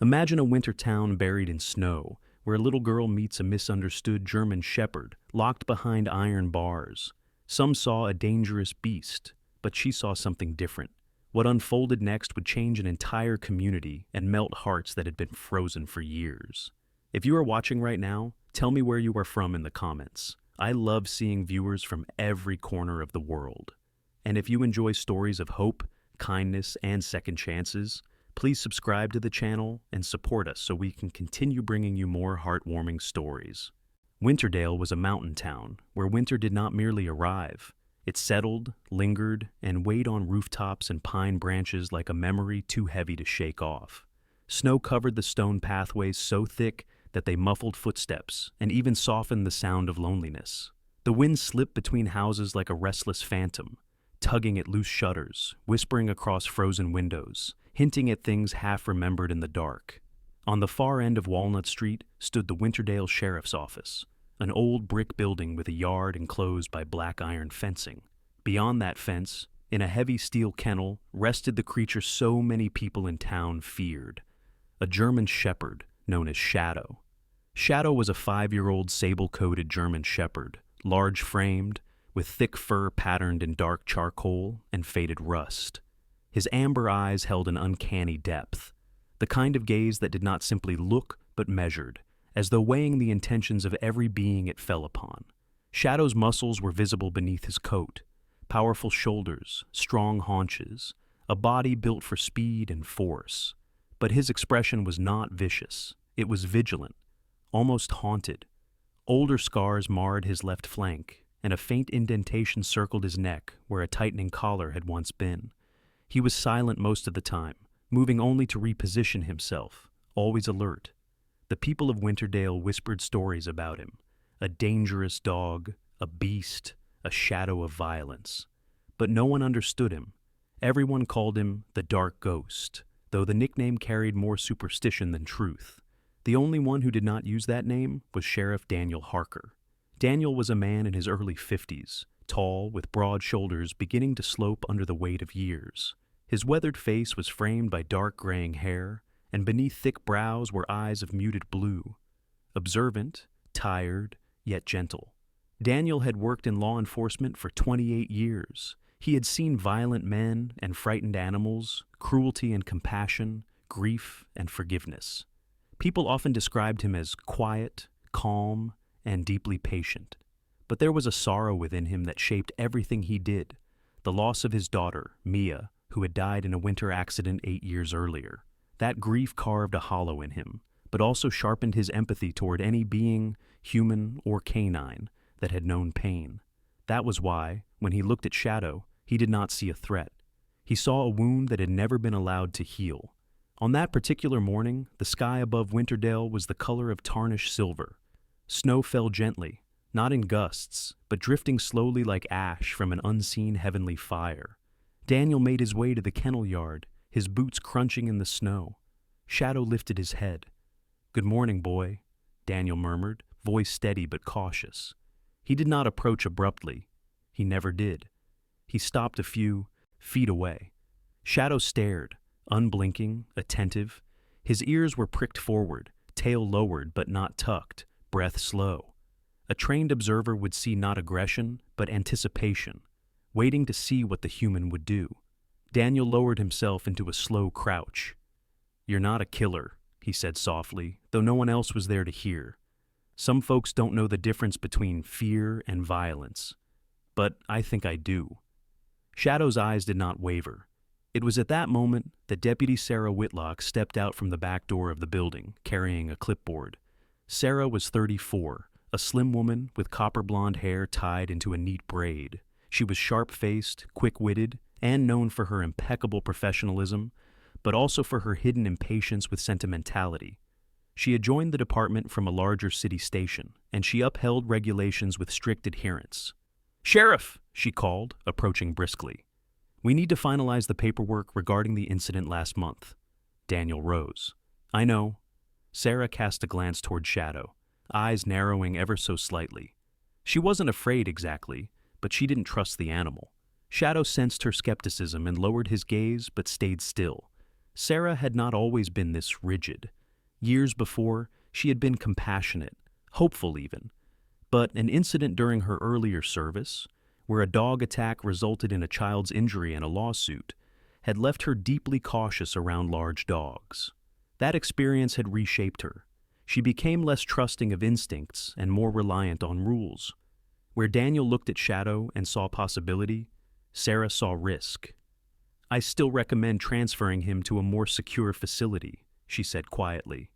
Imagine a winter town buried in snow, where a little girl meets a misunderstood German shepherd locked behind iron bars. Some saw a dangerous beast, but she saw something different. What unfolded next would change an entire community and melt hearts that had been frozen for years. If you are watching right now, tell me where you are from in the comments. I love seeing viewers from every corner of the world. And if you enjoy stories of hope, kindness, and second chances, please subscribe to the channel and support us so we can continue bringing you more heartwarming stories. Winterdale was a mountain town where winter did not merely arrive. It settled, lingered, and weighed on rooftops and pine branches like a memory too heavy to shake off. Snow covered the stone pathways so thick that they muffled footsteps and even softened the sound of loneliness. The wind slipped between houses like a restless phantom, tugging at loose shutters, whispering across frozen windows, hinting at things half remembered in the dark. On the far end of Walnut Street stood the Winterdale Sheriff's Office, an old brick building with a yard enclosed by black iron fencing. Beyond that fence, in a heavy steel kennel, rested the creature so many people in town feared, a German shepherd known as Shadow. Shadow was a 5-year-old sable-coated German shepherd, large-framed, with thick fur patterned in dark charcoal and faded rust. His amber eyes held an uncanny depth, the kind of gaze that did not simply look but measured, as though weighing the intentions of every being it fell upon. Shadow's muscles were visible beneath his coat, powerful shoulders, strong haunches, a body built for speed and force. But his expression was not vicious. It was vigilant, almost haunted. Older scars marred his left flank, and a faint indentation circled his neck where a tightening collar had once been. He was silent most of the time, moving only to reposition himself, always alert. The people of Winterdale whispered stories about him, a dangerous dog, a beast, a shadow of violence. But no one understood him. Everyone called him the Dark Ghost, though the nickname carried more superstition than truth. The only one who did not use that name was Sheriff Daniel Harker. Daniel was a man in his early 50s, tall, with broad shoulders beginning to slope under the weight of years. His weathered face was framed by dark graying hair, and beneath thick brows were eyes of muted blue. Observant, tired, yet gentle. Daniel had worked in law enforcement for 28 years. He had seen violent men and frightened animals, cruelty and compassion, grief and forgiveness. People often described him as quiet, calm, and deeply patient. But there was a sorrow within him that shaped everything he did, the loss of his daughter, Mia, who had died in a winter accident 8 years earlier. That grief carved a hollow in him, but also sharpened his empathy toward any being, human or canine, that had known pain. That was why, when he looked at Shadow, he did not see a threat. He saw a wound that had never been allowed to heal. On that particular morning, the sky above Winterdale was the color of tarnished silver. Snow fell gently, not in gusts, but drifting slowly like ash from an unseen heavenly fire. Daniel made his way to the kennel yard, his boots crunching in the snow. Shadow lifted his head. "Good morning, boy," Daniel murmured, voice steady but cautious. He did not approach abruptly. He never did. He stopped a few feet away. Shadow stared, unblinking, attentive. His ears were pricked forward, tail lowered but not tucked, breath slow. A trained observer would see not aggression, but anticipation, waiting to see what the human would do. Daniel lowered himself into a slow crouch. "You're not a killer," he said softly, though no one else was there to hear. "Some folks don't know the difference between fear and violence, but I think I do." Shadow's eyes did not waver. It was at that moment that Deputy Sarah Whitlock stepped out from the back door of the building, carrying a clipboard. Sarah was 34, a slim woman with copper blonde hair tied into a neat braid. She was sharp-faced, quick-witted, and known for her impeccable professionalism, but also for her hidden impatience with sentimentality. She had joined the department from a larger city station, and she upheld regulations with strict adherence. "Sheriff," she called, approaching briskly. "We need to finalize the paperwork regarding the incident last month." Daniel rose. "I know." Sarah cast a glance toward Shadow, eyes narrowing ever so slightly. She wasn't afraid exactly, but she didn't trust the animal. Shadow sensed her skepticism and lowered his gaze but stayed still. Sarah had not always been this rigid. Years before, she had been compassionate, hopeful even. But an incident during her earlier service, where a dog attack resulted in a child's injury and a lawsuit, had left her deeply cautious around large dogs. That experience had reshaped her. She became less trusting of instincts and more reliant on rules. Where Daniel looked at Shadow and saw possibility, Sarah saw risk. "I still recommend transferring him to a more secure facility," she said quietly.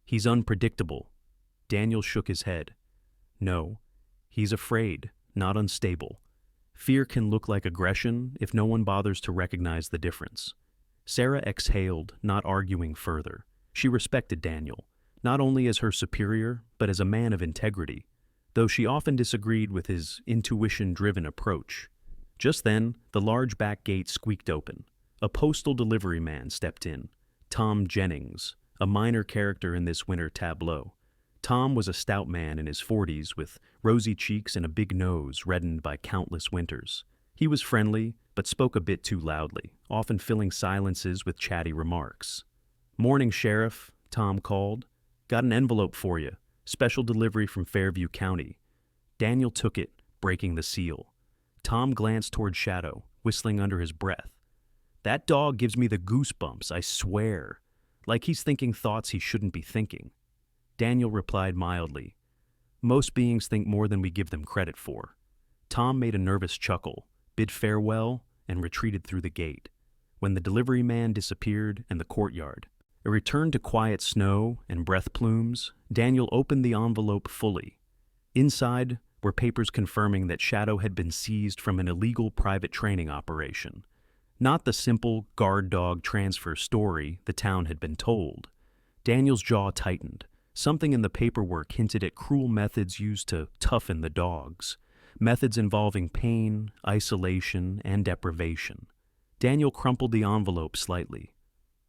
"He's unpredictable." Daniel shook his head. "No, he's afraid, not unstable. Fear can look like aggression if no one bothers to recognize the difference." Sarah exhaled, not arguing further. She respected Daniel, not only as her superior, but as a man of integrity, though she often disagreed with his intuition-driven approach. Just then, the large back gate squeaked open. A postal delivery man stepped in, Tom Jennings, a minor character in this winter tableau. Tom was a stout man in his 40s with rosy cheeks and a big nose reddened by countless winters. He was friendly, but spoke a bit too loudly, often filling silences with chatty remarks. "Morning, Sheriff," Tom called. "Got an envelope for you. Special delivery from Fairview County." Daniel took it, breaking the seal. Tom glanced toward Shadow, whistling under his breath. "That dog gives me the goosebumps, I swear. Like he's thinking thoughts he shouldn't be thinking." Daniel replied mildly, "Most beings think more than we give them credit for." Tom made a nervous chuckle, bid farewell, and retreated through the gate. When the delivery man disappeared in the courtyard, a return to quiet snow and breath plumes, Daniel opened the envelope fully. Inside were papers confirming that Shadow had been seized from an illegal private training operation. Not the simple guard dog transfer story the town had been told. Daniel's jaw tightened. Something in the paperwork hinted at cruel methods used to toughen the dogs, methods involving pain, isolation, and deprivation. Daniel crumpled the envelope slightly.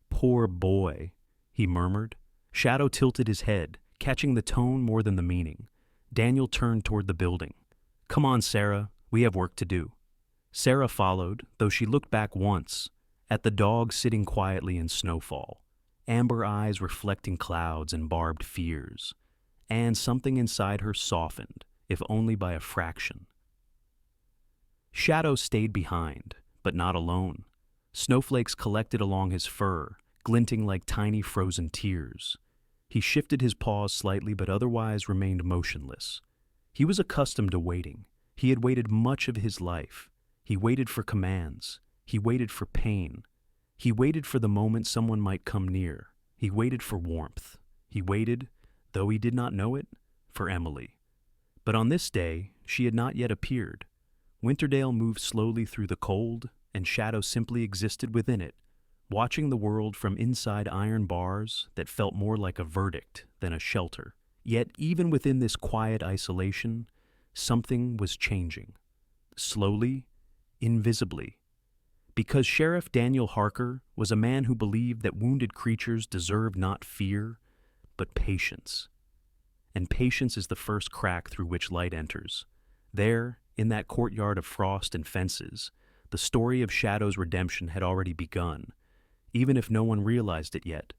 "Poor boy," he murmured. Shadow tilted his head, catching the tone more than the meaning. Daniel turned toward the building. "Come on, Sarah, we have work to do." Sarah followed, though she looked back once, at the dog sitting quietly in snowfall, amber eyes reflecting clouds and barbed fears, and something inside her softened, if only by a fraction. Shadow stayed behind, but not alone. Snowflakes collected along his fur, glinting like tiny frozen tears. He shifted his paws slightly but otherwise remained motionless. He was accustomed to waiting. He had waited much of his life. He waited for commands. He waited for pain. He waited for the moment someone might come near. He waited for warmth. He waited, though he did not know it, for Emily. But on this day, she had not yet appeared. Winterdale moved slowly through the cold, and Shadow simply existed within it, watching the world from inside iron bars that felt more like a verdict than a shelter. Yet even within this quiet isolation, something was changing. Slowly, invisibly. Because Sheriff Daniel Harker was a man who believed that wounded creatures deserved not fear, but patience. And patience is the first crack through which light enters. There, in that courtyard of frost and fences, the story of Shadow's redemption had already begun, even if no one realized it yet.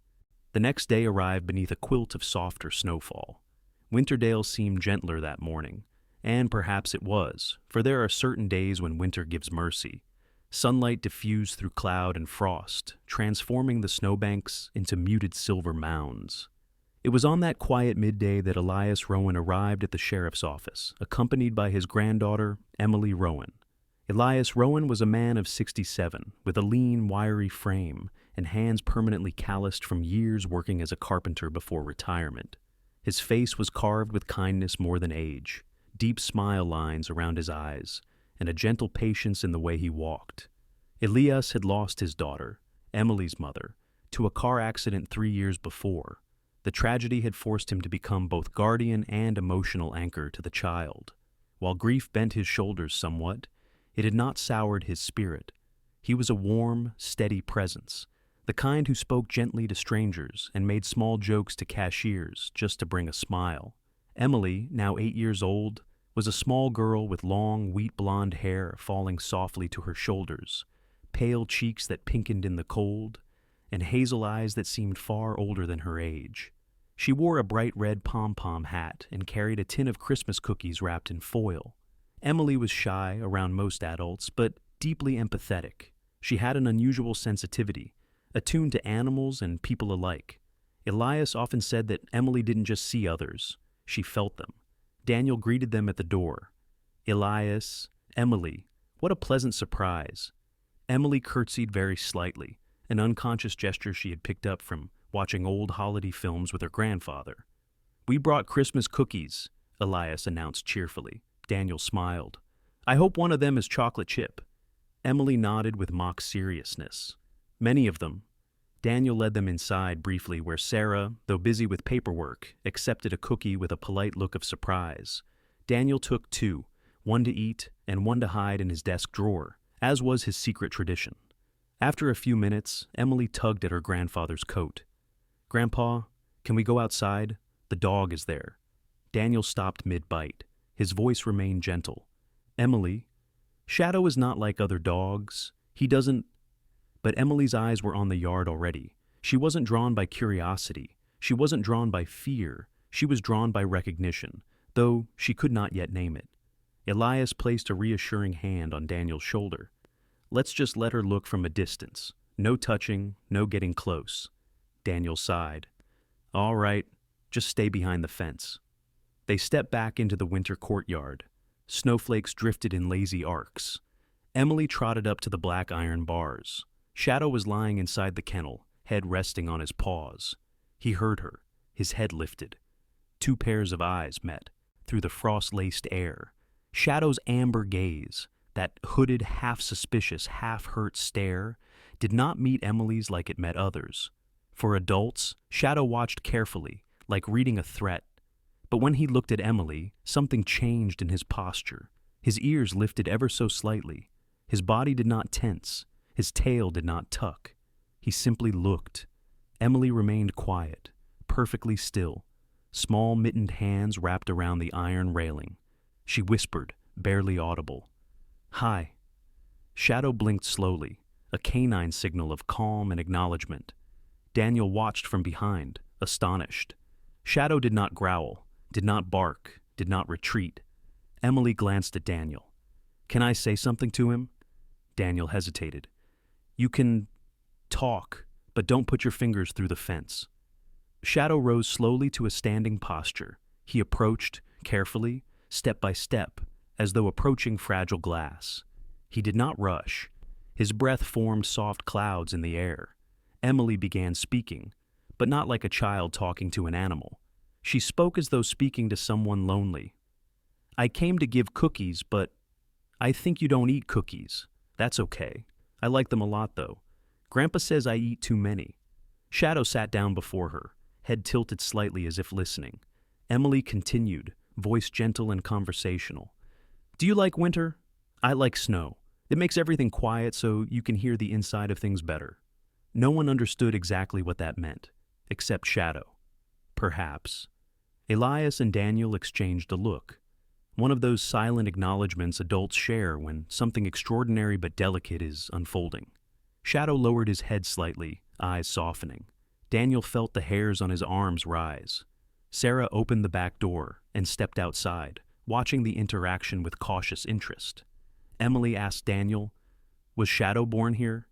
The next day arrived beneath a quilt of softer snowfall. Winterdale seemed gentler that morning, and perhaps it was, for there are certain days when winter gives mercy. Sunlight diffused through cloud and frost, transforming the snowbanks into muted silver mounds. It was on that quiet midday that Elias Rowan arrived at the sheriff's office, accompanied by his granddaughter, Emily Rowan. Elias Rowan was a man of 67, with a lean, wiry frame and hands permanently calloused from years working as a carpenter before retirement. His face was carved with kindness more than age, deep smile lines around his eyes, and a gentle patience in the way he walked. Elias had lost his daughter, Emily's mother, to a car accident 3 years before. The tragedy had forced him to become both guardian and emotional anchor to the child. While grief bent his shoulders somewhat, it had not soured his spirit. He was a warm, steady presence, the kind who spoke gently to strangers and made small jokes to cashiers just to bring a smile. Emily, now 8 years old, was a small girl with long, wheat-blonde hair falling softly to her shoulders, pale cheeks that pinkened in the cold, and hazel eyes that seemed far older than her age. She wore a bright red pom-pom hat and carried a tin of Christmas cookies wrapped in foil. Emily was shy around most adults, but deeply empathetic. She had an unusual sensitivity, attuned to animals and people alike. Elias often said that Emily didn't just see others, she felt them. Daniel greeted them at the door. Elias, Emily, what a pleasant surprise. Emily curtsied very slightly, an unconscious gesture she had picked up from watching old holiday films with her grandfather. "We brought Christmas cookies," Elias announced cheerfully. Daniel smiled. "I hope one of them is chocolate chip." Emily nodded with mock seriousness. "Many of them." Daniel led them inside briefly where Sarah, though busy with paperwork, accepted a cookie with a polite look of surprise. Daniel took two, one to eat and one to hide in his desk drawer, as was his secret tradition. After a few minutes, Emily tugged at her grandfather's coat. "Grandpa, can we go outside? The dog is there." Daniel stopped mid-bite. His voice remained gentle. "Emily, Shadow is not like other dogs. He doesn't—" But Emily's eyes were on the yard already. She wasn't drawn by curiosity. She wasn't drawn by fear. She was drawn by recognition, though she could not yet name it. Elias placed a reassuring hand on Daniel's shoulder. "Let's just let her look from a distance. No touching, no getting close." Daniel sighed. "All right, just stay behind the fence." They stepped back into the winter courtyard. Snowflakes drifted in lazy arcs. Emily trotted up to the black iron bars. Shadow was lying inside the kennel, head resting on his paws. He heard her, his head lifted. Two pairs of eyes met, through the frost-laced air. Shadow's amber gaze, that hooded, half-suspicious, half-hurt stare, did not meet Emily's like it met others. For adults, Shadow watched carefully, like reading a threat. But when he looked at Emily, something changed in his posture. His ears lifted ever so slightly. His body did not tense. His tail did not tuck. He simply looked. Emily remained quiet, perfectly still, small mittened hands wrapped around the iron railing. She whispered, barely audible, "Hi." Shadow blinked slowly, a canine signal of calm and acknowledgement. Daniel watched from behind, astonished. Shadow did not growl, did not bark, did not retreat. Emily glanced at Daniel. "Can I say something to him?" Daniel hesitated. "You can talk, but don't put your fingers through the fence." Shadow rose slowly to a standing posture. He approached, carefully, step by step, as though approaching fragile glass. He did not rush. His breath formed soft clouds in the air. Emily began speaking, but not like a child talking to an animal. She spoke as though speaking to someone lonely. "I came to give cookies, but I think you don't eat cookies. That's okay. I like them a lot, though. Grandpa says I eat too many." Shadow sat down before her, head tilted slightly as if listening. Emily continued, voice gentle and conversational. "Do you like winter? I like snow. It makes everything quiet so you can hear the inside of things better." No one understood exactly what that meant, except Shadow. Perhaps. Elias and Daniel exchanged a look. One of those silent acknowledgments adults share when something extraordinary but delicate is unfolding. Shadow lowered his head slightly, eyes softening. Daniel felt the hairs on his arms rise. Sarah opened the back door and stepped outside, watching the interaction with cautious interest. Emily asked Daniel, "Was Shadow born here?"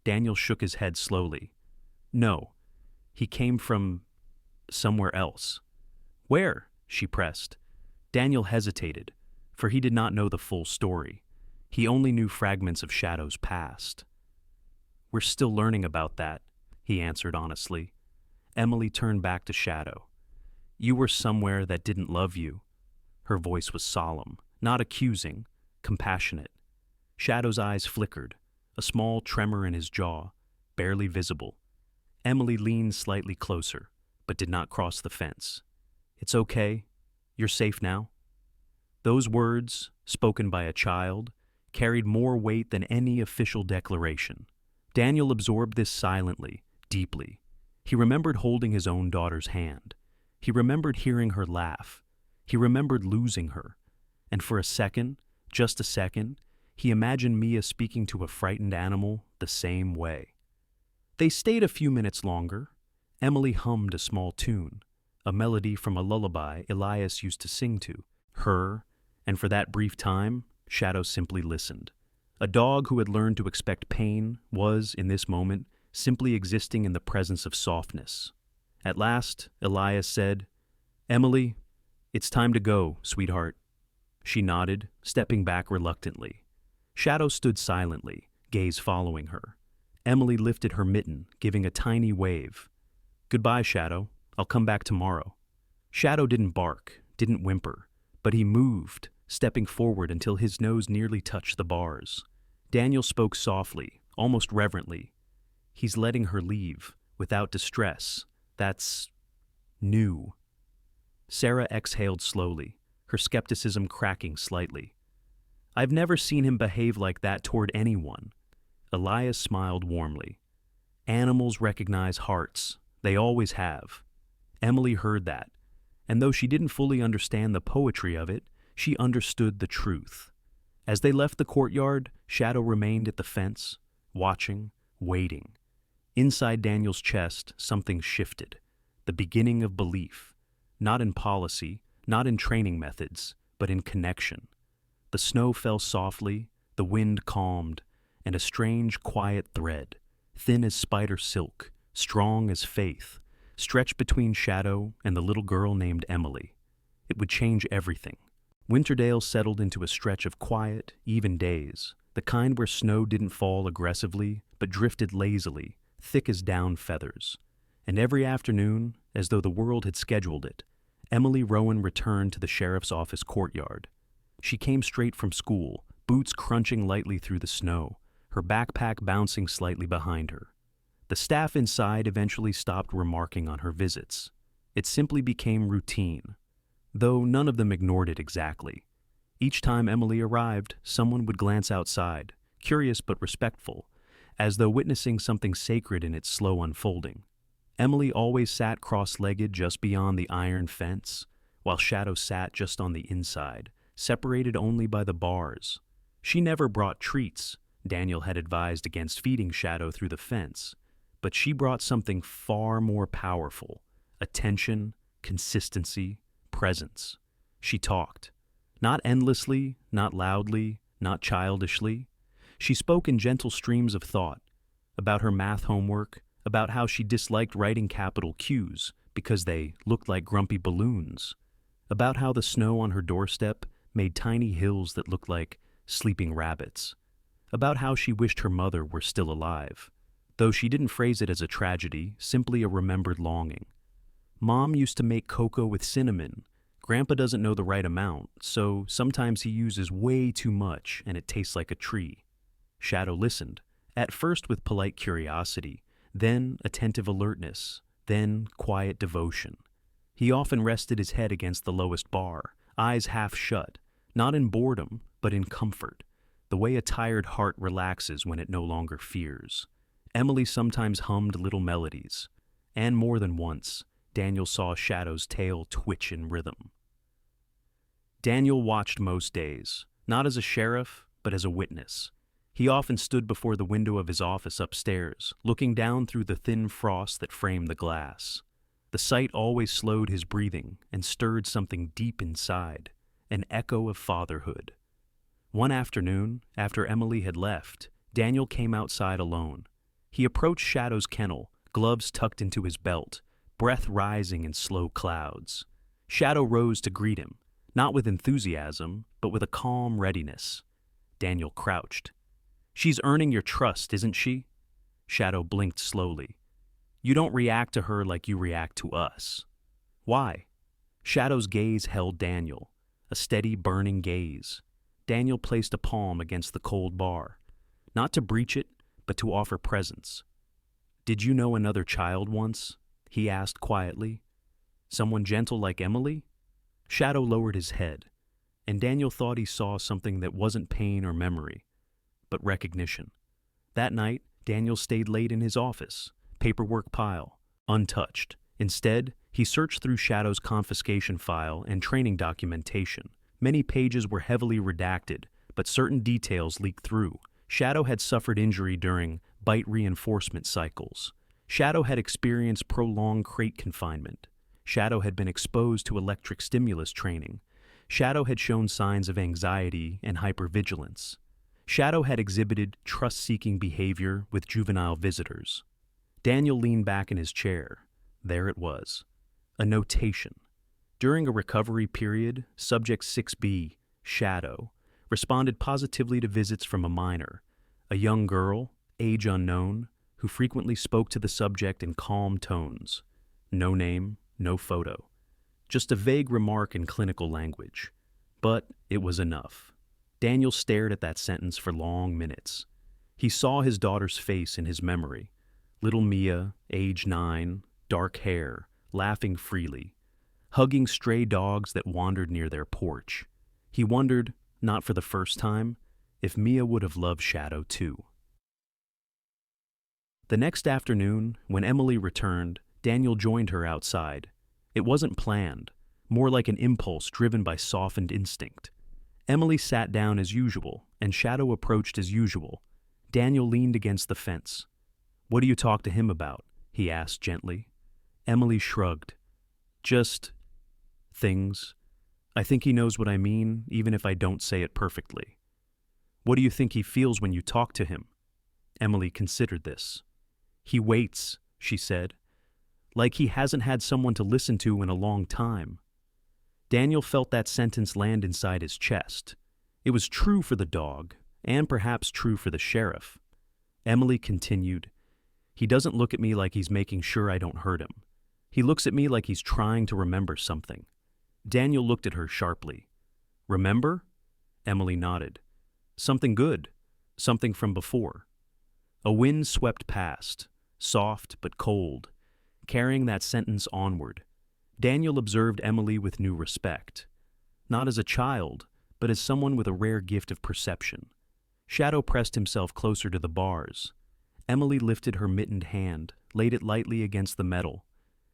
Daniel shook his head slowly. "No. He came from somewhere else." "Where?" she pressed. Daniel hesitated, for he did not know the full story. He only knew fragments of Shadow's past. "We're still learning about that," he answered honestly. Emily turned back to Shadow. "You were somewhere that didn't love you." Her voice was solemn, not accusing, compassionate. Shadow's eyes flickered, a small tremor in his jaw, barely visible. Emily leaned slightly closer, but did not cross the fence. "It's okay. You're safe now." Those words, spoken by a child, carried more weight than any official declaration. Daniel absorbed this silently, deeply. He remembered holding his own daughter's hand. He remembered hearing her laugh. He remembered losing her. And for a second, just a second, he imagined Mia speaking to a frightened animal the same way. They stayed a few minutes longer. Emily hummed a small tune, a melody from a lullaby Elias used to sing to her, and for that brief time, Shadow simply listened. A dog who had learned to expect pain was, in this moment, simply existing in the presence of softness. At last, Elias said, "Emily, it's time to go, sweetheart." She nodded, stepping back reluctantly. Shadow stood silently, gaze following her. Emily lifted her mitten, giving a tiny wave. "Goodbye, Shadow. I'll come back tomorrow." Shadow didn't bark, didn't whimper, but he moved, stepping forward until his nose nearly touched the bars. Daniel spoke softly, almost reverently. "He's letting her leave, without distress. That's new." Sarah exhaled slowly, her skepticism cracking slightly. "I've never seen him behave like that toward anyone." Elias smiled warmly. "Animals recognize hearts. They always have." Emily heard that, and though she didn't fully understand the poetry of it, she understood the truth. As they left the courtyard, Shadow remained at the fence, watching, waiting. Inside Daniel's chest, something shifted. The beginning of belief. Not in policy, not in training methods, but in connection. The snow fell softly, the wind calmed, and a strange, quiet thread, thin as spider silk, strong as faith, stretched between Shadow and the little girl named Emily. It would change everything. Winterdale settled into a stretch of quiet, even days, the kind where snow didn't fall aggressively, but drifted lazily, thick as down feathers. And every afternoon, as though the world had scheduled it, Emily Rowan returned to the sheriff's office courtyard. She came straight from school, boots crunching lightly through the snow, her backpack bouncing slightly behind her. The staff inside eventually stopped remarking on her visits. It simply became routine, though none of them ignored it exactly. Each time Emily arrived, someone would glance outside, curious but respectful, as though witnessing something sacred in its slow unfolding. Emily always sat cross-legged just beyond the iron fence, while Shadow sat just on the inside, separated only by the bars. She never brought treats. Daniel had advised against feeding Shadow through the fence, but she brought something far more powerful: attention, consistency, presence. She talked. Not endlessly, not loudly, not childishly. She spoke in gentle streams of thought, about her math homework, about how she disliked writing capital Q's because they looked like grumpy balloons, about how the snow on her doorstep made tiny hills that looked like sleeping rabbits, about how she wished her mother were still alive, though she didn't phrase it as a tragedy, simply a remembered longing. "Mom used to make cocoa with cinnamon. Grandpa doesn't know the right amount, so sometimes he uses way too much and it tastes like a tree." Shadow listened, at first with polite curiosity, then attentive alertness, then quiet devotion. He often rested his head against the lowest bar, eyes half shut, not in boredom, but in comfort, the way a tired heart relaxes when it no longer fears. Emily sometimes hummed little melodies, and more than once, Daniel saw Shadow's tail twitch in rhythm. Daniel watched most days, not as a sheriff, but as a witness. He often stood before the window of his office upstairs, looking down through the thin frost that framed the glass. The sight always slowed his breathing and stirred something deep inside, an echo of fatherhood. One afternoon, after Emily had left, Daniel came outside alone. He approached Shadow's kennel, gloves tucked into his belt, breath rising in slow clouds. Shadow rose to greet him, not with enthusiasm, but with a calm readiness. Daniel crouched. "She's earning your trust, isn't she?" Shadow blinked slowly. "You don't react to her like you react to us." "Why?" Shadow's gaze held Daniel, a steady, burning gaze. Daniel placed a palm against the cold bar, not to breach it, but to offer presence. "Did you know another child once?" he asked quietly. "Someone gentle like Emily?" Shadow lowered his head, and Daniel thought he saw something that wasn't pain or memory, but recognition. That night, Daniel stayed late in his office, paperwork pile, untouched. Instead, he searched through Shadow's confiscation file and training documentation. Many pages were heavily redacted, but certain details leaked through. Shadow had suffered injury during bite reinforcement cycles. Shadow had experienced prolonged crate confinement. Shadow had been exposed to electric stimulus training. Shadow had shown signs of anxiety and hypervigilance. Shadow had exhibited trust-seeking behavior with juvenile visitors. Daniel leaned back in his chair. There it was. A notation. During a recovery period, Subject 6B, Shadow, responded positively to visits from a minor, a young girl, age unknown, who frequently spoke to the subject in calm tones. No name, no photo. Just a vague remark in clinical language. But it was enough. Daniel stared at that sentence for long minutes. He saw his daughter's face in his memory. Little Mia, age 9, dark hair, laughing freely, hugging stray dogs that wandered near their porch. He wondered, not for the first time, if Mia would have loved Shadow too. The next afternoon, when Emily returned, Daniel joined her outside. It wasn't planned, more like an impulse driven by softened instinct. Emily sat down as usual, and Shadow approached as usual. Daniel leaned against the fence. "What do you talk to him about?" he asked gently. Emily shrugged. "Just things. I think he knows what I mean, even if I don't say it perfectly." "What do you think he feels when you talk to him?" Emily considered this. "He waits," she said, "like he hasn't had someone to listen to in a long time." Daniel felt that sentence land inside his chest. It was true for the dog, and perhaps true for the sheriff. Emily continued, "He doesn't look at me like he's making sure I don't hurt him. He looks at me like he's trying to remember something." Daniel looked at her sharply. "Remember?" Emily nodded. "Something good. Something from before." A wind swept past, soft but cold, carrying that sentence onward. Daniel observed Emily with new respect. Not as a child, but as someone with a rare gift of perception. Shadow pressed himself closer to the bars. Emily lifted her mittened hand, laid it lightly against the metal,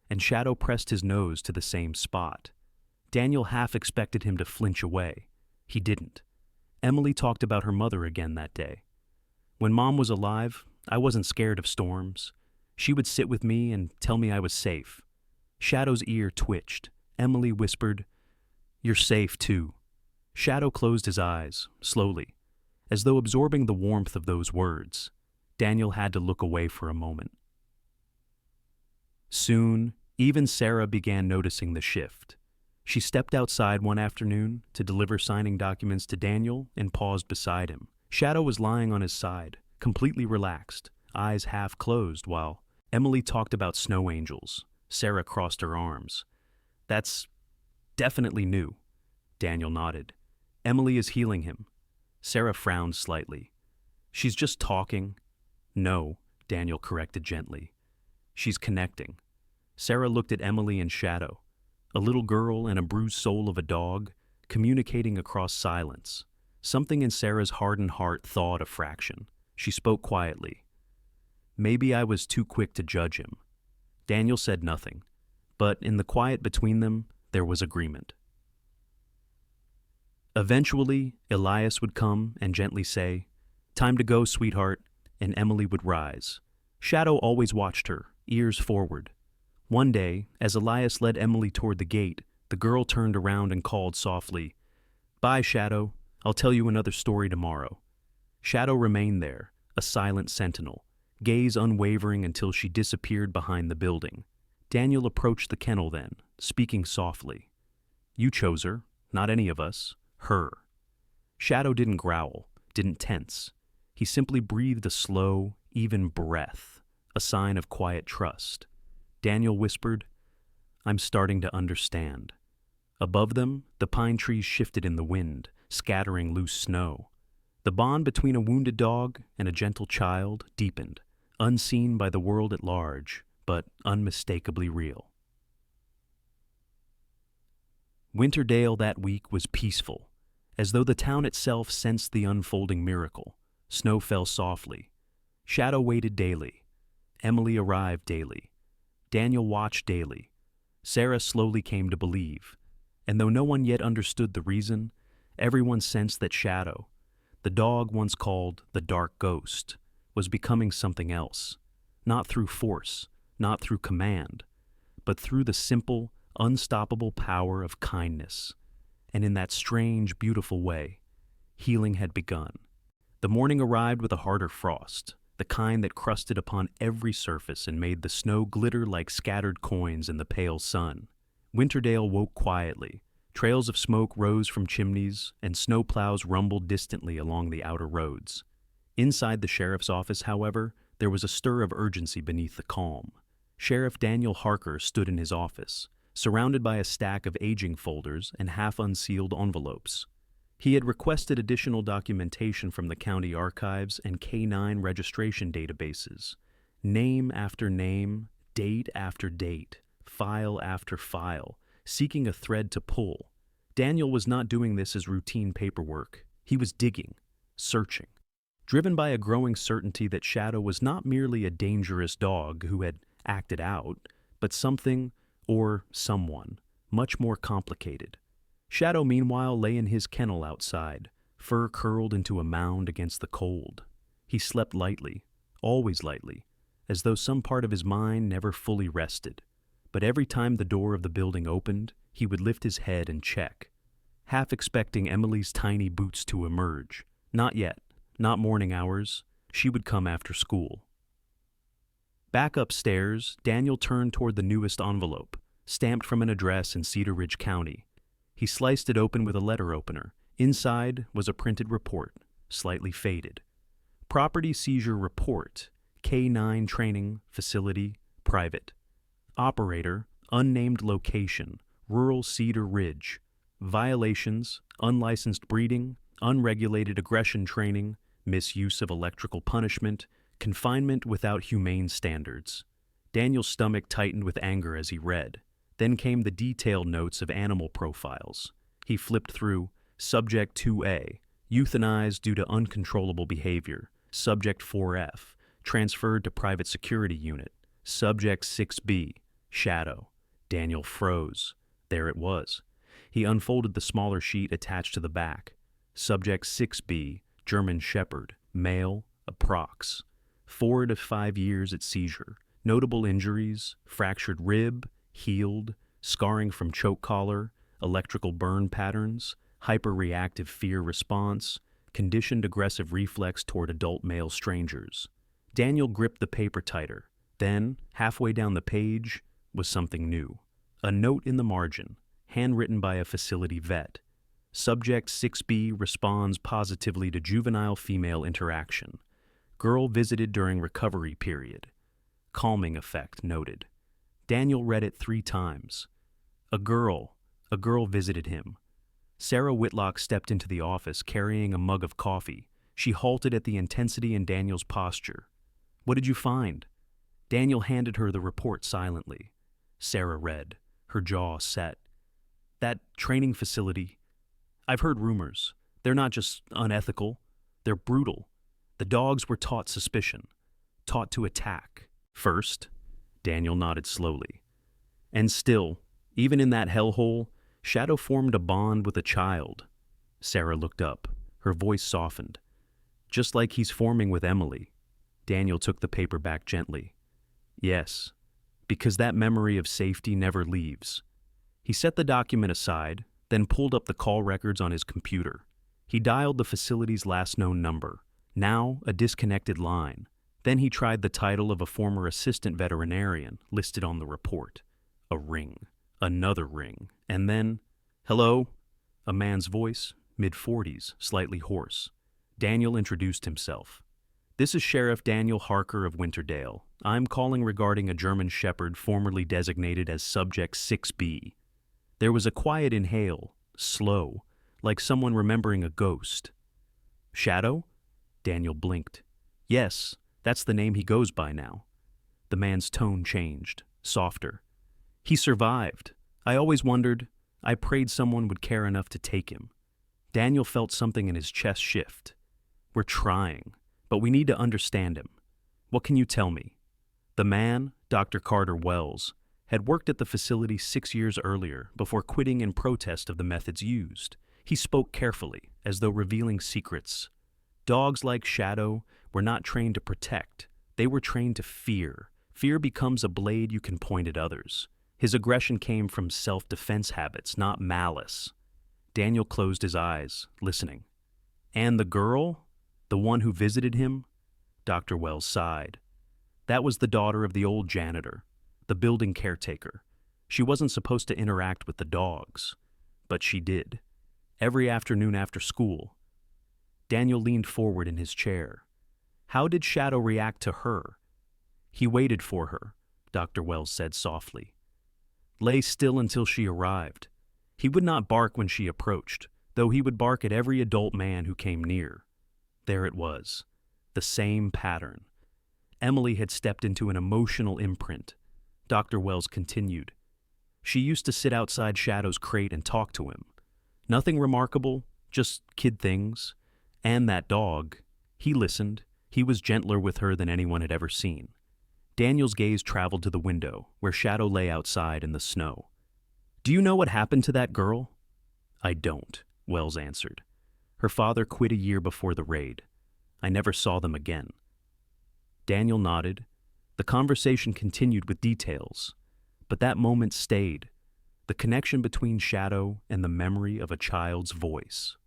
and Shadow pressed his nose to the same spot. Daniel half expected him to flinch away. He didn't. Emily talked about her mother again that day. "When Mom was alive, I wasn't scared of storms. She would sit with me and tell me I was safe." Shadow's ear twitched. Emily whispered, "You're safe, too." Shadow closed his eyes, slowly, as though absorbing the warmth of those words. Daniel had to look away for a moment. Soon, even Sarah began noticing the shift. She stepped outside one afternoon to deliver signing documents to Daniel and paused beside him. Shadow was lying on his side, completely relaxed, eyes half closed, while Emily talked about snow angels. Sarah crossed her arms. "That's definitely new." Daniel nodded. "Emily is healing him." Sarah frowned slightly. "She's just talking." "No," Daniel corrected gently. "She's connecting." Sarah looked at Emily and Shadow, a little girl and a bruised soul of a dog, communicating across silence. Something in Sarah's hardened heart thawed a fraction. She spoke quietly. "Maybe I was too quick to judge him." Daniel said nothing, but in the quiet between them, there was agreement. Eventually, Elias would come and gently say, "Time to go, sweetheart," and Emily would rise. Shadow always watched her, ears forward. One day, as Elias led Emily toward the gate, the girl turned around and called softly, "Bye, Shadow. I'll tell you another story tomorrow." Shadow remained there, a silent sentinel, gaze unwavering until she disappeared behind the building. Daniel approached the kennel then, speaking softly. "You chose her, not any of us, her." Shadow didn't growl, didn't tense. He simply breathed a slow, even breath, a sign of quiet trust. Daniel whispered, "I'm starting to understand." Above them, the pine trees shifted in the wind, scattering loose snow. The bond between a wounded dog and a gentle child deepened, unseen by the world at large, but unmistakably real. Winterdale that week was peaceful, as though the town itself sensed the unfolding miracle. Snow fell softly. Shadow waited daily. Emily arrived daily. Daniel watched daily. Sarah slowly came to believe, and though no one yet understood the reason, everyone sensed that Shadow, the dog once called the Dark Ghost, was becoming something else, not through force, not through command, but through the simple, unstoppable power of kindness. And in that strange, beautiful way, healing had begun. The morning arrived with a harder frost, the kind that crusted upon every surface and made the snow glitter like scattered coins in the pale sun. Winterdale woke quietly. Trails of smoke rose from chimneys, and snowplows rumbled distantly along the outer roads. Inside the sheriff's office, however, there was a stir of urgency beneath the calm. Sheriff Daniel Harker stood in his office, surrounded by a stack of aging folders and half-unsealed envelopes. He had requested additional documentation from the county archives and K-9 registration databases. Name after name, date after date, file after file, seeking a thread to pull. Daniel was not doing this as routine paperwork. He was digging, searching, driven by a growing certainty that Shadow was not merely a dangerous dog who had acted out, but something, or someone, much more complicated. Shadow, meanwhile, lay in his kennel outside, fur curled into a mound against the cold. He slept lightly, always lightly, as though some part of his mind never fully rested. But every time the door of the building opened, he would lift his head and check, half expecting Emily's tiny boots to emerge. Not yet, not morning hours. She would come after school. Back upstairs, Daniel turned toward the newest envelope, stamped from an address in Cedar Ridge County. He sliced it open with a letter opener. Inside was a printed report, slightly faded. Property seizure report, K-9 training facility, private. Operator, unnamed location, rural Cedar Ridge. Violations, unlicensed breeding, unregulated aggression training, misuse of electrical punishment, confinement without humane standards. Daniel's stomach tightened with anger as he read. Then came the detailed notes of animal profiles. He flipped through Subject 2A, euthanized due to uncontrollable behavior. Subject 4F, transferred to private security unit. Subject 6B, Shadow. Daniel froze. There it was. He unfolded the smaller sheet attached to the back. Subject 6B, German Shepherd, male, approx. 4 to 5 years at seizure. Notable injuries, fractured rib, healed, scarring from choke collar, electrical burn patterns, hyperreactive fear response, conditioned aggressive reflex toward adult male strangers. Daniel gripped the paper tighter. Then, halfway down the page, was something new. A note in the margin, handwritten by a facility vet. Subject 6B responds positively to juvenile female interaction. Girl visited during recovery period. Calming effect noted. Daniel read it 3 times. A girl visited him. Sarah Whitlock stepped into the office carrying a mug of coffee. She halted at the intensity in Daniel's posture. What did you find? Daniel handed her the report silently. Sarah read, her jaw set. That training facility, I've heard rumors. They're not just unethical, they're brutal. The dogs were taught suspicion, taught to attack. First, Daniel nodded slowly. And still, even in that hellhole, Shadow formed a bond with a child. Sarah looked up. Her voice softened. Just like he's forming with Emily. Daniel took the paper back gently. Yes, because that memory of safety never leaves. He set the document aside, then pulled up the call records on his computer. He dialed the facility's last known number, now a disconnected line. Then he tried the title of a former assistant veterinarian listed on the report. A ring. Another ring. And then, hello? A man's voice, mid-40s, slightly hoarse. Daniel introduced himself. This is Sheriff Daniel Harker of Winterdale. I'm calling regarding a German Shepherd formerly designated as Subject 6B. There was a quiet inhale, slow, like someone remembering a ghost. Shadow? Daniel blinked. Yes, that's the name he goes by now. The man's tone changed, softer. He survived. I always wondered. I prayed someone would care enough to take him. Daniel felt something in his chest shift. We're trying, but we need to understand him. What can you tell me? The man, Dr. Carter Wells, had worked at the facility 6 years earlier before quitting in protest of the methods used. He spoke carefully, as though revealing secrets. Dogs like Shadow were not trained to protect. They were trained to fear. Fear becomes a blade you can point at others. His aggression came from self-defense habits, not malice. Daniel closed his eyes, listening. And the girl? The one who visited him? Dr. Wells sighed. That was the daughter of the old janitor, the building caretaker. She wasn't supposed to interact with the dogs, but she did. Every afternoon after school. Daniel leaned forward in his chair. How did Shadow react to her? He waited for her, Dr. Wells said softly. Lay still until she arrived. He would not bark when she approached, though he would bark at every adult man who came near. There it was, the same pattern. Emily had stepped into an emotional imprint. Dr. Wells continued. She used to sit outside Shadow's crate and talk to him. Nothing remarkable, just kid things. And that dog. He listened. He was gentler with her than anyone had ever seen. Daniel's gaze traveled to the window, where Shadow lay outside in the snow. Do you know what happened to that girl? I don't, Wells answered. Her father quit a year before the raid. I never saw them again. Daniel nodded. The conversation continued with details, but that moment stayed, the connection between Shadow and the memory of a child's voice.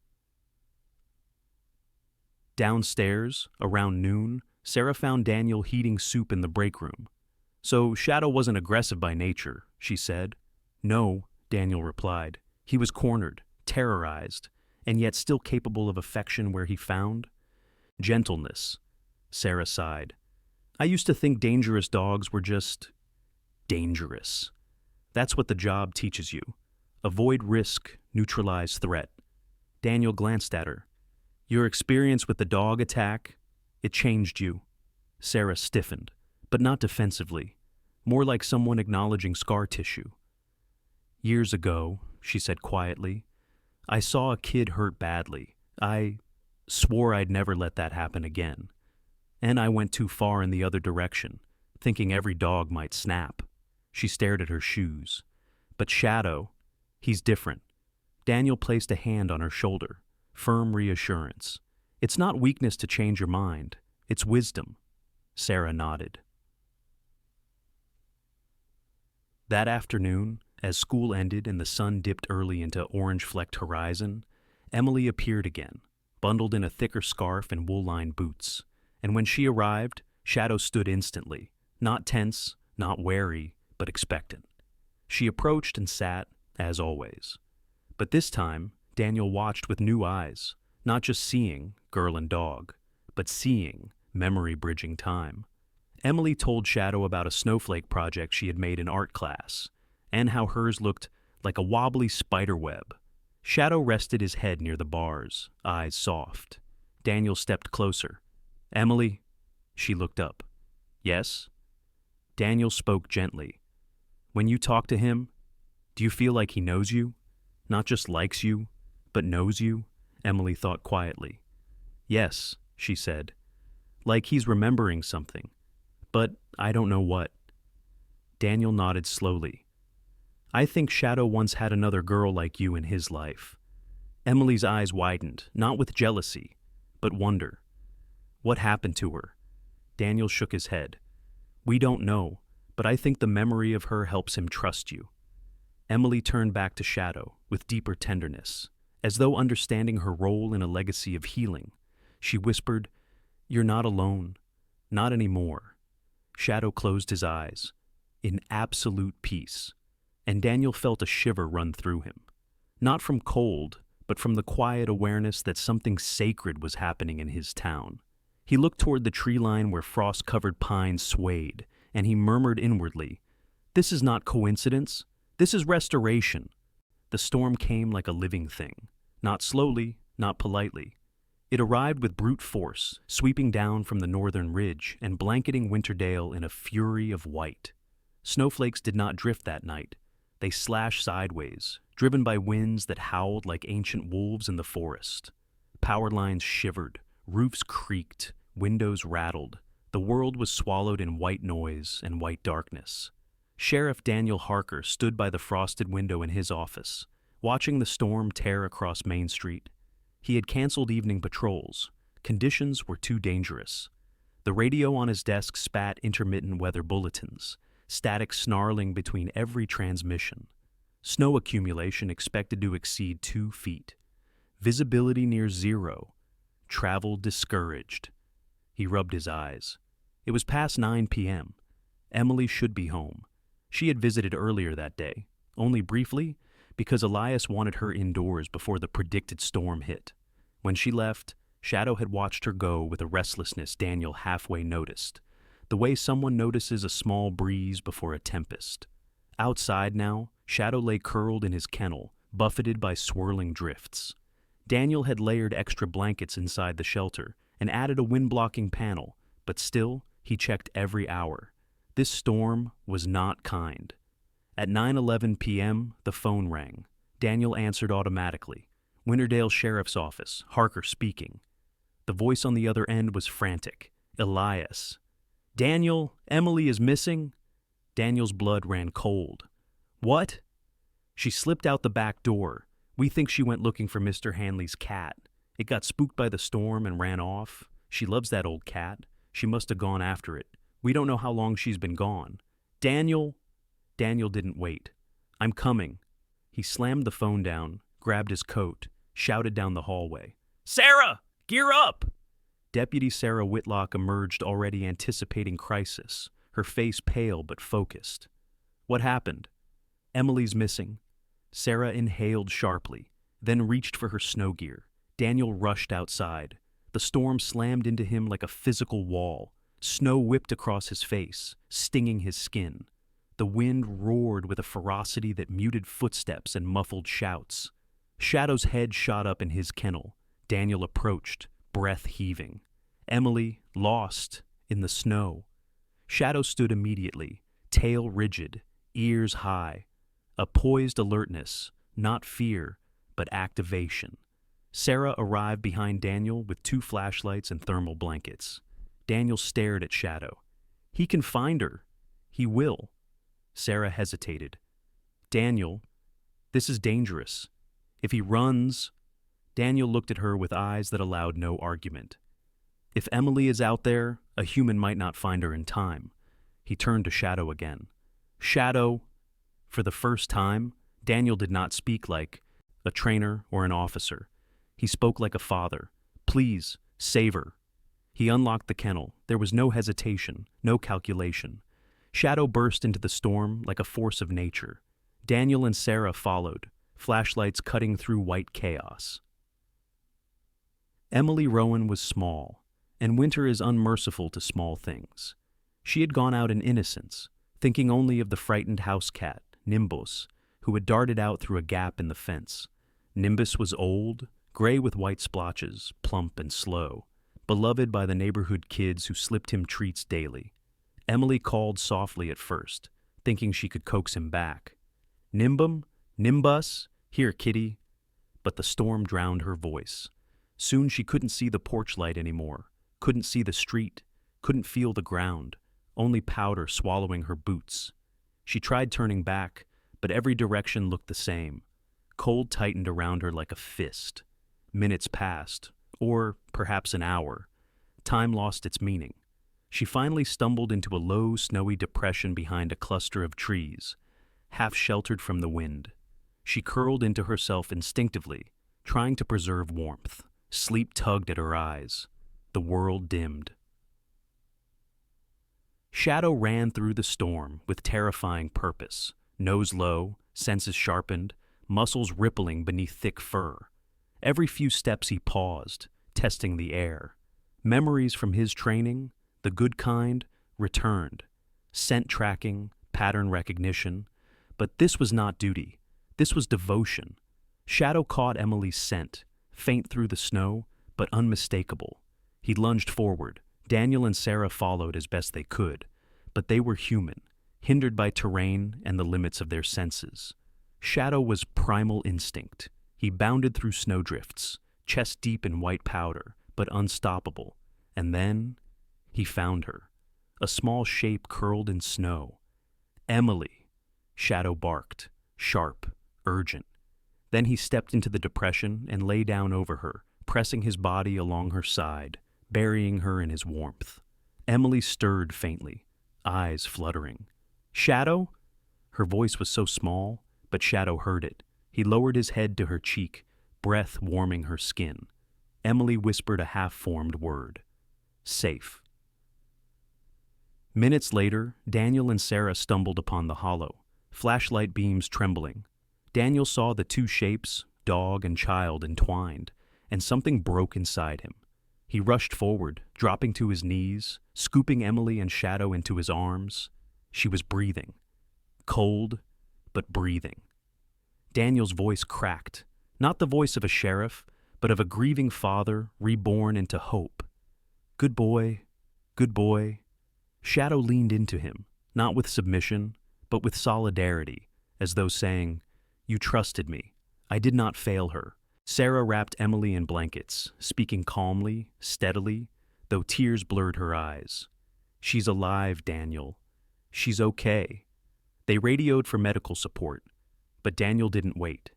Downstairs, around noon, Sarah found Daniel heating soup in the break room. So Shadow wasn't aggressive by nature, she said. No, Daniel replied. He was cornered, terrorized, and yet still capable of affection where he found gentleness. Sarah sighed. I used to think dangerous dogs were just dangerous. That's what the job teaches you. Avoid risk, neutralize threat. Daniel glanced at her. Your experience with the dog attack, it changed you. Sarah stiffened, but not defensively, more like someone acknowledging scar tissue. Years ago, she said quietly, I saw a kid hurt badly. I swore I'd never let that happen again. And I went too far in the other direction, thinking every dog might snap. She stared at her shoes. But Shadow, he's different. Daniel placed a hand on her shoulder, firm reassurance. It's not weakness to change your mind. It's wisdom. Sarah nodded. That afternoon, as school ended and the sun dipped early into orange-flecked horizon, Emily appeared again, bundled in a thicker scarf and wool-lined boots. And when she arrived, Shadow stood instantly, not tense, not wary, but expectant. She approached and sat, as always. But this time, Daniel watched with new eyes, not just seeing girl and dog, but seeing memory-bridging time. Emily told Shadow about a snowflake project she had made in art class, and how hers looked like a wobbly spider web. Shadow rested his head near the bars, eyes soft. Daniel stepped closer. Emily? She looked up. Yes? Daniel spoke gently. When you talk to him, do you feel like he knows you? Not just likes you, but knows you? Emily thought quietly. Yes, she said. Like he's remembering something. But I don't know what. Daniel nodded slowly. I think Shadow once had another girl like you in his life. Emily's eyes widened, not with jealousy, but wonder. What happened to her? Daniel shook his head. We don't know, but I think the memory of her helps him trust you. Emily turned back to Shadow with deeper tenderness, as though understanding her role in a legacy of healing. She whispered, You're not alone. Not anymore. Shadow closed his eyes, in absolute peace, and Daniel felt a shiver run through him. Not from cold, but from the quiet awareness that something sacred was happening in his town. He looked toward the tree line where frost-covered pines swayed, and he murmured inwardly, This is not coincidence. This is restoration. The storm came like a living thing, not slowly, not politely. It arrived with brute force, sweeping down from the northern ridge and blanketing Winterdale in a fury of white. Snowflakes did not drift that night. They slashed sideways, driven by winds that howled like ancient wolves in the forest. Power lines shivered, roofs creaked, windows rattled. The world was swallowed in white noise and white darkness. Sheriff Daniel Harker stood by the frosted window in his office, watching the storm tear across Main Street. He had canceled evening patrols. Conditions were too dangerous. The radio on his desk spat intermittent weather bulletins, static snarling between every transmission. Snow accumulation expected to exceed 2 feet. Visibility near zero. Travel discouraged. He rubbed his eyes. It was past 9 p.m. Emily should be home. She had visited earlier that day, only briefly, because Elias wanted her indoors before the predicted storm hit. When she left, Shadow had watched her go with a restlessness Daniel halfway noticed, the way someone notices a small breeze before a tempest. Outside now, Shadow lay curled in his kennel, buffeted by swirling drifts. Daniel had layered extra blankets inside the shelter and added a wind-blocking panel, but still, he checked every hour. This storm was not kind. At 9:11 p.m., the phone rang. Daniel answered automatically. Winterdale Sheriff's Office, Harker speaking. The voice on the other end was frantic. Elias. "Daniel, Emily is missing?" Daniel's blood ran cold. "What?" "She slipped out the back door. We think she went looking for Mr. Hanley's cat. It got spooked by the storm and ran off. She loves that old cat. She must have gone after it. We don't know how long she's been gone." "Daniel!" Daniel didn't wait. "I'm coming." He slammed the phone down, grabbed his coat, shouted down the hallway. "Sarah! Gear up!" Deputy Sarah Whitlock emerged, already anticipating crisis, her face pale but focused. "What happened?" "Emily's missing." Sarah inhaled sharply, then reached for her snow gear. Daniel rushed outside. The storm slammed into him like a physical wall. Snow whipped across his face, stinging his skin. The wind roared with a ferocity that muted footsteps and muffled shouts. Shadow's head shot up in his kennel. Daniel approached, breath heaving. Emily, lost in the snow. Shadow stood immediately, tail rigid, ears high. A poised alertness, not fear, but activation. Sarah arrived behind Daniel with 2 flashlights and thermal blankets. Daniel stared at Shadow. "He can find her. He will." Sarah hesitated. "Daniel, this is dangerous. If he runs..." Daniel looked at her with eyes that allowed no argument. "If Emily is out there, a human might not find her in time." He turned to Shadow again. "Shadow..." For the first time, Daniel did not speak like a trainer or an officer. He spoke like a father. "Please, save her." He unlocked the kennel. There was no hesitation, no calculation. Shadow burst into the storm like a force of nature. Daniel and Sarah followed, flashlights cutting through white chaos. Emily Rowan was small, and winter is unmerciful to small things. She had gone out in innocence, thinking only of the frightened house cat, Nimbus, who had darted out through a gap in the fence. Nimbus was old, gray with white splotches, plump and slow, beloved by the neighborhood kids who slipped him treats daily. Emily called softly at first, thinking she could coax him back. "Nimbum? Nimbus? Here, kitty." But the storm drowned her voice. Soon she couldn't see the porch light anymore, couldn't see the street, couldn't feel the ground, only powder swallowing her boots. She tried turning back, but every direction looked the same. Cold tightened around her like a fist. Minutes passed, or perhaps an hour. Time lost its meaning. She finally stumbled into a low, snowy depression behind a cluster of trees, half sheltered from the wind. She curled into herself instinctively, trying to preserve warmth. Sleep tugged at her eyes. The world dimmed. Shadow ran through the storm with terrifying purpose, nose low, senses sharpened, muscles rippling beneath thick fur. Every few steps he paused, testing the air. Memories from his training, the good kind, returned. Scent tracking, pattern recognition. But this was not duty. This was devotion. Shadow caught Emily's scent, faint through the snow, but unmistakable. He lunged forward. Daniel and Sarah followed as best they could, but they were human, hindered by terrain and the limits of their senses. Shadow was primal instinct. He bounded through snowdrifts, chest deep in white powder, but unstoppable. And then he found her, a small shape curled in snow. "Emily," Shadow barked, sharp, urgent. Then he stepped into the depression and lay down over her, pressing his body along her side, burying her in his warmth. Emily stirred faintly, eyes fluttering. Shadow? Her voice was so small, but Shadow heard it. He lowered his head to her cheek, breath warming her skin. Emily whispered a half-formed word. Safe. Minutes later, Daniel and Sarah stumbled upon the hollow, flashlight beams trembling. Daniel saw the two shapes, dog and child, entwined, and something broke inside him. He rushed forward, dropping to his knees, scooping Emily and Shadow into his arms. She was breathing. Cold, but breathing. Daniel's voice cracked, not the voice of a sheriff, but of a grieving father reborn into hope. Good boy, good boy. Shadow leaned into him, not with submission, but with solidarity, as though saying, You trusted me. I did not fail her. Sarah wrapped Emily in blankets, speaking calmly, steadily, though tears blurred her eyes. She's alive, Daniel. She's okay. They radioed for medical support, but Daniel didn't wait.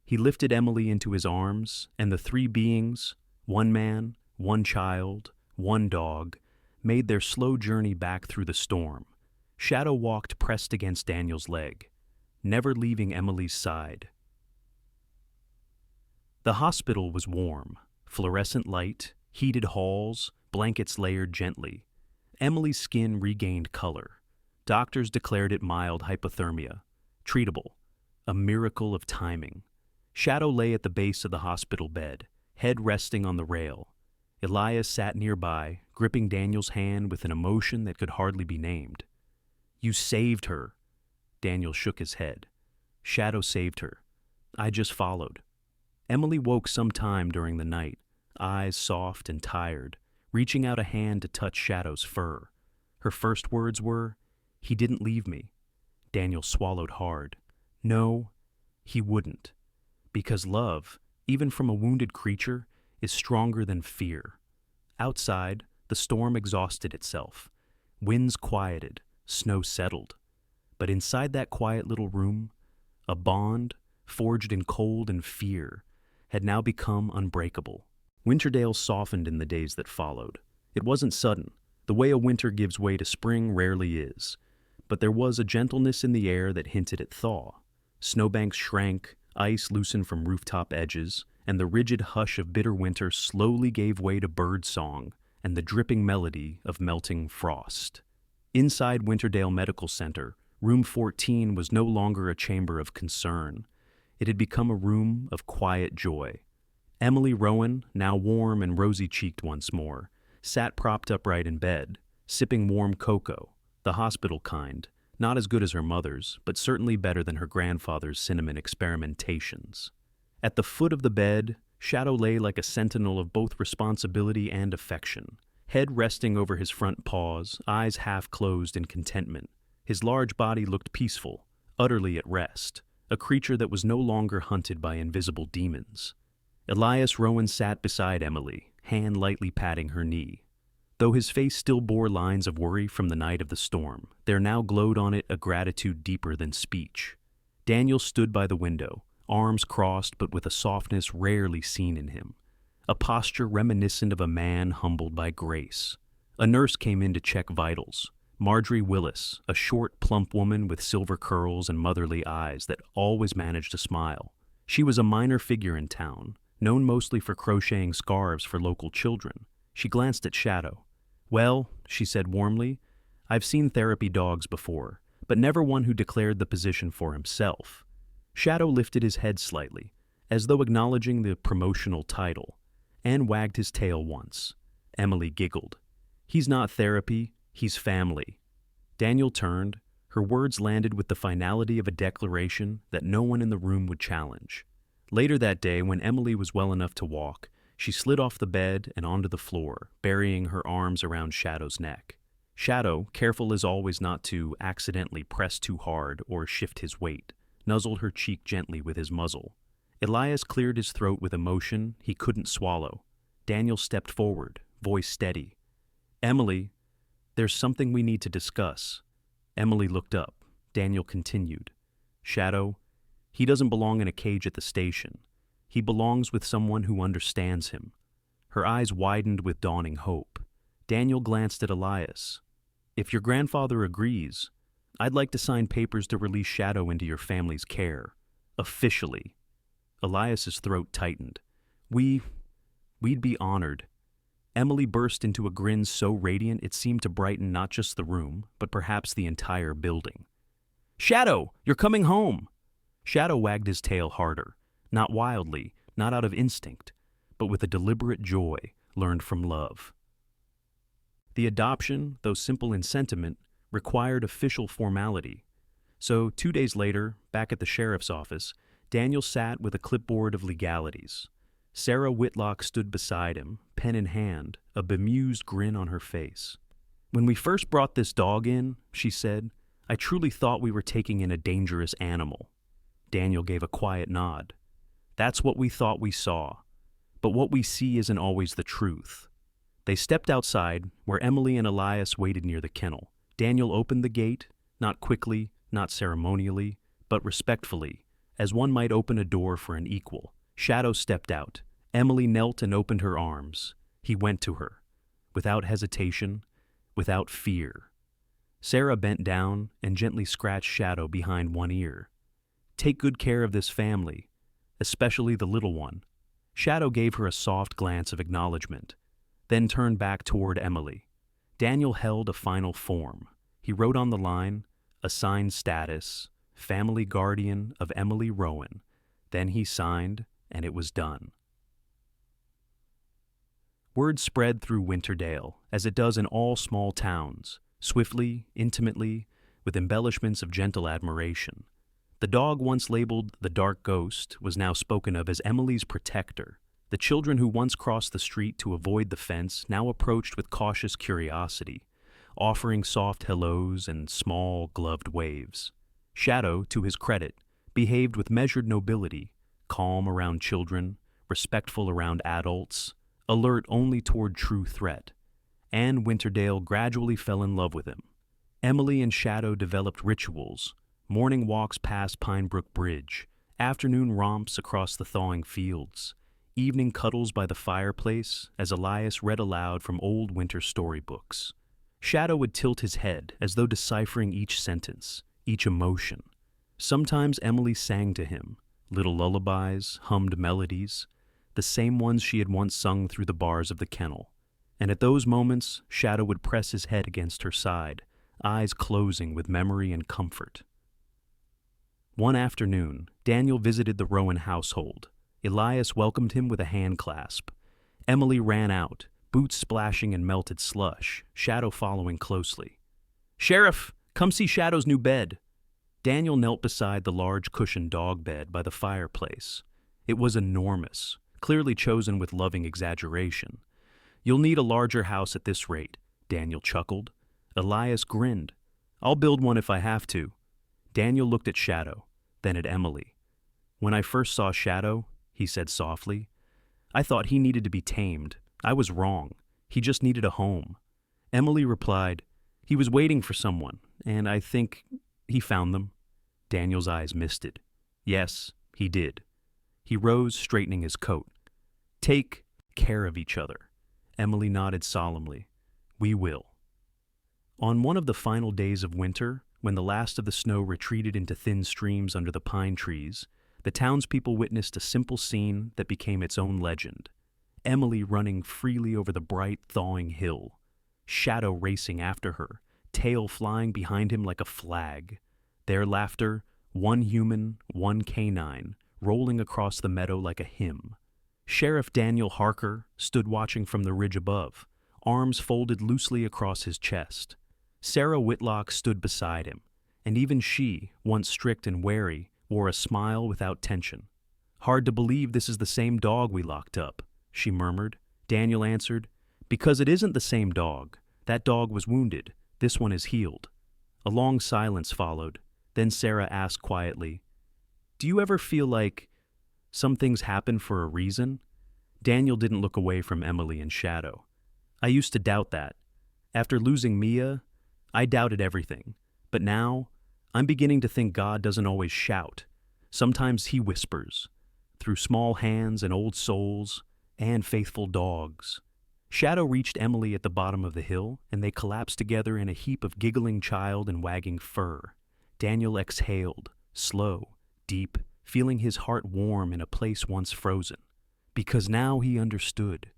He lifted Emily into his arms, and the three beings, one man, one child, one dog, made their slow journey back through the storm. Shadow walked pressed against Daniel's leg, never leaving Emily's side. The hospital was warm, fluorescent light, heated halls, blankets layered gently. Emily's skin regained color. Doctors declared it mild hypothermia, treatable, a miracle of timing. Shadow lay at the base of the hospital bed, head resting on the rail. Elias sat nearby, gripping Daniel's hand with an emotion that could hardly be named. You saved her. Daniel shook his head. Shadow saved her. I just followed. Emily woke some time during the night, eyes soft and tired, reaching out a hand to touch Shadow's fur. Her first words were, He didn't leave me. Daniel swallowed hard. No, he wouldn't. Because love, even from a wounded creature, is stronger than fear. Outside, the storm exhausted itself. Winds quieted, snow settled. But inside that quiet little room, a bond, forged in cold and fear, had now become unbreakable. Winterdale softened in the days that followed. It wasn't sudden. The way a winter gives way to spring rarely is. But there was a gentleness in the air that hinted at thaw. Snowbanks shrank, ice loosened from rooftop edges, and the rigid hush of bitter winter slowly gave way to bird song and the dripping melody of melting frost. Inside Winterdale Medical Center, Room 14 was no longer a chamber of concern. It had become a room of quiet joy. Emily Rowan, now warm and rosy-cheeked once more, sat propped upright in bed, sipping warm cocoa, the hospital kind, not as good as her mother's, but certainly better than her grandfather's cinnamon experimentations. At the foot of the bed, Shadow lay like a sentinel of both responsibility and affection, head resting over his front paws, eyes half closed in contentment. His large body looked peaceful, utterly at rest, a creature that was no longer hunted by invisible demons. Elias Rowan sat beside Emily, hand lightly patting her knee. Though his face still bore lines of worry from the night of the storm, there now glowed on it a gratitude deeper than speech. Daniel stood by the window, arms crossed but with a softness rarely seen in him, a posture reminiscent of a man humbled by grace. A nurse came in to check vitals. Marjorie Willis, a short, plump woman with silver curls and motherly eyes that always managed to smile. She was a minor figure in town, known mostly for crocheting scarves for local children. She glanced at Shadow. Well, she said warmly, I've seen therapy dogs before, but never one who declared the position for himself. Shadow lifted his head slightly, as though acknowledging the promotional title, and wagged his tail once. Emily giggled. He's not therapy, he's family. Daniel turned. Her words landed with the finality of a declaration that no one in the room would challenge. Later that day, when Emily was well enough to walk, she slid off the bed and onto the floor, burying her arms around Shadow's neck. Shadow, careful as always not to accidentally press too hard or shift his weight, nuzzled her cheek gently with his muzzle. Elias cleared his throat with emotion he couldn't swallow. Daniel stepped forward, voice steady. Emily, there's something we need to discuss. Emily looked up. Daniel continued. Shadow, he doesn't belong in a cage at the station. He belongs with someone who understands him. Her eyes widened with dawning hope. Daniel glanced at Elias. "If your grandfather agrees, I'd like to sign papers to release Shadow into your family's care. Officially." Elias's throat tightened. We'd be honored." Emily burst into a grin so radiant it seemed to brighten not just the room, but perhaps the entire building. "Shadow, you're coming home!" Shadow wagged his tail harder, not wildly, not out of instinct, but with a deliberate joy learned from love. The adoption, though simple in sentiment, required official formality. So 2 days later, back at the sheriff's office, Daniel sat with a clipboard of legalities. Sarah Whitlock stood beside him, pen in hand, a bemused grin on her face. "When we first brought this dog in," she said, "I truly thought we were taking in a dangerous animal." Daniel gave a quiet nod. "That's what we thought we saw. But what we see isn't always the truth." They stepped outside, where Emily and Elias waited near the kennel. Daniel opened the gate, not quickly, not ceremonially, but respectfully, as one might open a door for an equal. Shadow stepped out. Emily knelt and opened her arms. He went to her, without hesitation, without fear. Sarah bent down and gently scratched Shadow behind one ear. "Take good care of this family, especially the little one." Shadow gave her a soft glance of acknowledgement, then turned back toward Emily. Daniel held a final form. He wrote on the line, "Assigned status, family guardian of Emily Rowan." Then he signed, and it was done. Word spread through Winterdale, as it does in all small towns, swiftly, intimately, with embellishments of gentle admiration. The dog once labeled the Dark Ghost was now spoken of as Emily's protector. The children who once crossed the street to avoid the fence now approached with cautious curiosity, offering soft hellos and small, gloved waves. Shadow, to his credit, behaved with measured nobility, calm around children, respectful around adults, alert only toward true threat. And Winterdale gradually fell in love with him. Emily and Shadow developed rituals, morning walks past Pinebrook Bridge, afternoon romps across the thawing fields, evening cuddles by the fireplace as Elias read aloud from old winter storybooks. Shadow would tilt his head as though deciphering each sentence, each emotion. Sometimes Emily sang to him, little lullabies, hummed melodies, the same ones she had once sung through the bars of the kennel. And at those moments, Shadow would press his head against her side, eyes closing with memory and comfort. One afternoon, Daniel visited the Rowan household. Elias welcomed him with a hand clasp. Emily ran out, boots splashing in melted slush, Shadow following closely. "Sheriff, come see Shadow's new bed." Daniel knelt beside the large cushioned dog bed by the fireplace. It was enormous, clearly chosen with loving exaggeration. "You'll need a larger house at this rate," Daniel chuckled. Elias grinned. "I'll build one if I have to." Daniel looked at Shadow, then at Emily. "When I first saw Shadow," he said softly, "I thought he needed to be tamed. I was wrong. He just needed a home." Emily replied, "He was waiting for someone, and I think he found them." Daniel's eyes misted. "Yes, he did." He rose, straightening his coat. "Take care of each other." Emily nodded solemnly. "We will." On one of the final days of winter, when the last of the snow retreated into thin streams under the pine trees, the townspeople witnessed a simple scene that became its own legend. Emily running freely over the bright, thawing hill. Shadow racing after her, tail flying behind him like a flag. Their laughter, one human, one canine, rolling across the meadow like a hymn. Sheriff Daniel Harker stood watching from the ridge above, arms folded loosely across his chest. Sarah Whitlock stood beside him, and even she, once strict and wary, wore a smile without tension. "Hard to believe this is the same dog we locked up," she murmured. Daniel answered, "Because it isn't the same dog. That dog was wounded. This one is healed." A long silence followed. Then Sarah asked quietly, "Do you ever feel like some things happen for a reason?" Daniel didn't look away from Emily and Shadow. "I used to doubt that. After losing Mia, I doubted everything. But now, I'm beginning to think God doesn't always shout. Sometimes he whispers, through small hands and old souls and faithful dogs." Shadow reached Emily at the bottom of the hill, and they collapsed together in a heap of giggling child and wagging fur. Daniel exhaled, slow, deep, feeling his heart warm in a place once frozen. Because now he understood.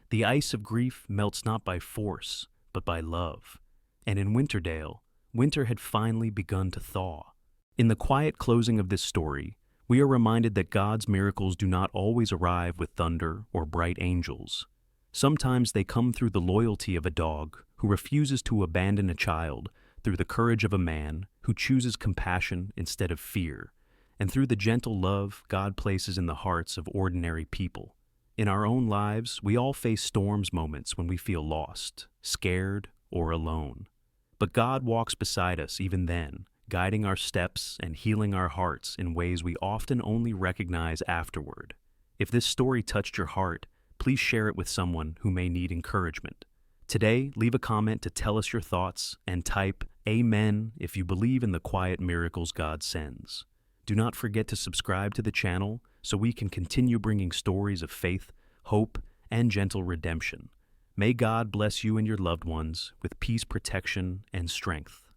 The ice of grief melts not by force, but by love. And in Winterdale, winter had finally begun to thaw. In the quiet closing of this story, we are reminded that God's miracles do not always arrive with thunder or bright angels. Sometimes they come through the loyalty of a dog who refuses to abandon a child, through the courage of a man who chooses compassion instead of fear, and through the gentle love God places in the hearts of ordinary people. In our own lives, we all face storms moments when we feel lost, scared, or alone. But God walks beside us even then, guiding our steps and healing our hearts in ways we often only recognize afterward. If this story touched your heart, please share it with someone who may need encouragement. Today, leave a comment to tell us your thoughts and type Amen if you believe in the quiet miracles God sends. Do not forget to subscribe to the channel so we can continue bringing stories of faith, hope, and gentle redemption. May God bless you and your loved ones with peace, protection, and strength.